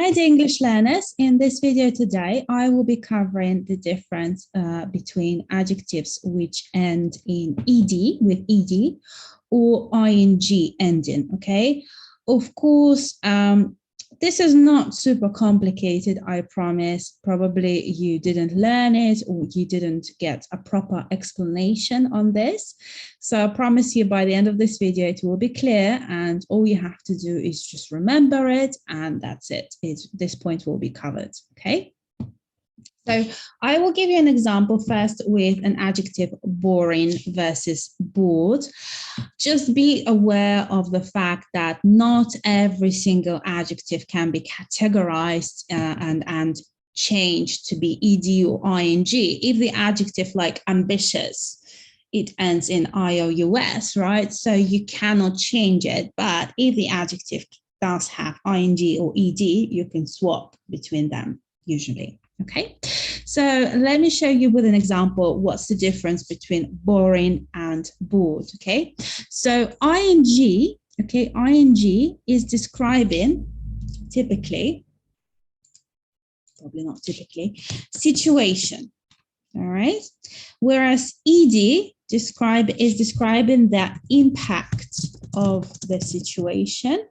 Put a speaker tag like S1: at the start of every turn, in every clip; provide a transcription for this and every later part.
S1: Hi, dear English learners. In this video today, I will be covering the difference between adjectives which end in ed, with ed, or ing ending, okay? Of course, this is not super complicated, I promise. Probably you didn't learn it or you didn't get a proper explanation on this. So I promise you by the end of this video, it will be clear and all you have to do is just remember it and that's it. This point will be covered, okay? So I will give you an example first with an adjective boring versus bored. Just be aware of the fact that not every single adjective can be categorized and changed to be ed or ing. If the adjective like ambitious, it ends in ious, right? So you cannot change it. But if the adjective does have ing or ed, you can swap between them usually. Okay, so let me show you with an example what's the difference between boring and bored. Okay, so ing, okay, ing is describing typically, probably not typically, situation. All right, whereas ed is describing the impact of the situation.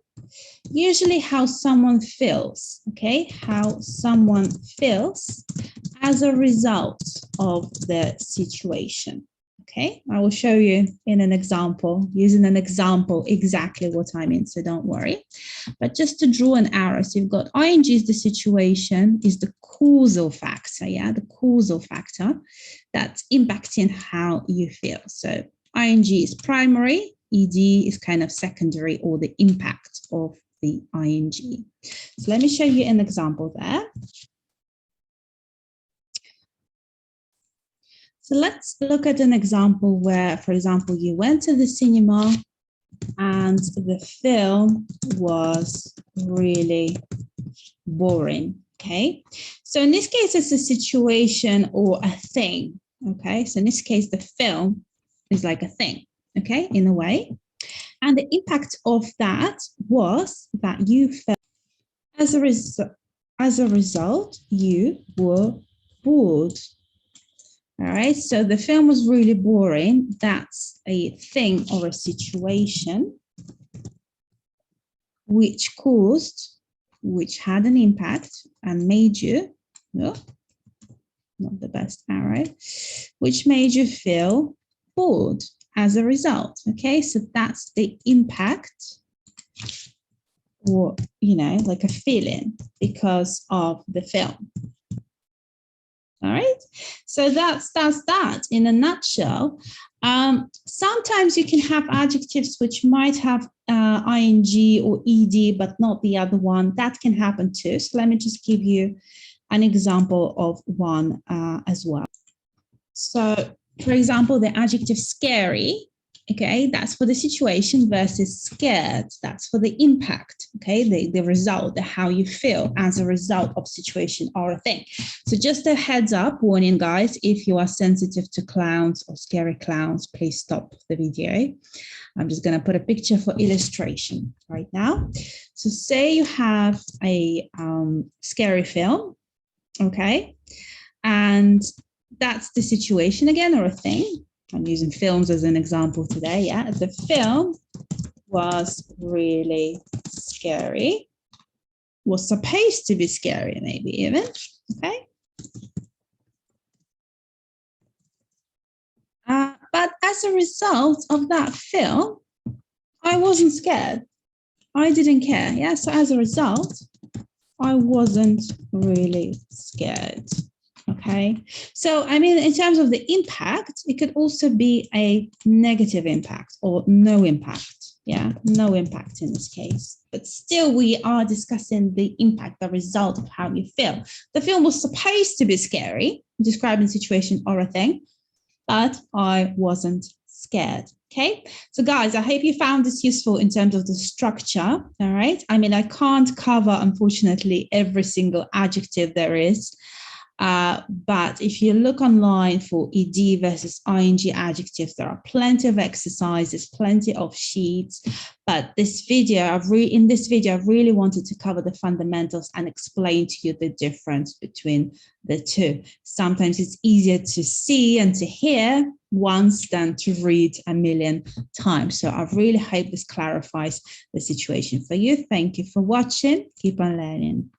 S1: Usually how someone feels, okay? How someone feels as a result of the situation, okay? I will show you in an example, using an example, exactly what I mean, so don't worry. But just to draw an arrow, so you've got ing is the situation, is the causal factor, yeah? The causal factor that's impacting how you feel. So ing is primary, ed is kind of secondary, or the impact of the ing. So let me show you an example there. So let's look at an example where, for example, you went to the cinema and the film was really boring, okay? So in this case, it's a situation or a thing, okay? So in this case, the film is like a thing, okay, in a way. And the impact of that was that you felt as a result, you were bored. All right, so the film was really boring. That's a thing or a situation which had an impact and made you, no, not the best arrow, which made you feel bored as a result. Okay, so that's the impact, or, you know, like a feeling because of the film. All right, so that's that in a nutshell. Sometimes you can have adjectives which might have ing or ed, but not the other one. That can happen too. So let me just give you an example of one as well. So, for example, the adjective scary, okay, that's for the situation, versus scared, that's for the impact, okay, the result, the how you feel as a result of situation or a thing. So just a heads up warning, guys, if you are sensitive to clowns or scary clowns, please stop the video. I'm just going to put a picture for illustration right now. So say you have a scary film, okay, and that's the situation again, or a thing. I'm using films as an example today, yeah. The film was really scary, was supposed to be scary maybe even, okay. But as a result of that film, I wasn't scared. I didn't care, yeah. So as a result, I wasn't really scared. Okay, so I mean, in terms of the impact, it could also be a negative impact or no impact. Yeah, no impact in this case. But still, we are discussing the impact, the result of how you feel. The film was supposed to be scary, describing a situation or a thing, but I wasn't scared. Okay, so guys, I hope you found this useful in terms of the structure. All right, I mean, I can't cover, unfortunately, every single adjective there is. But if you look online for ed versus ing adjectives, there are plenty of exercises, plenty of sheets. But in this video, I really wanted to cover the fundamentals and explain to you the difference between the two. Sometimes it's easier to see and to hear once than to read a million times. So I really hope this clarifies the situation for you. Thank you for watching. Keep on learning.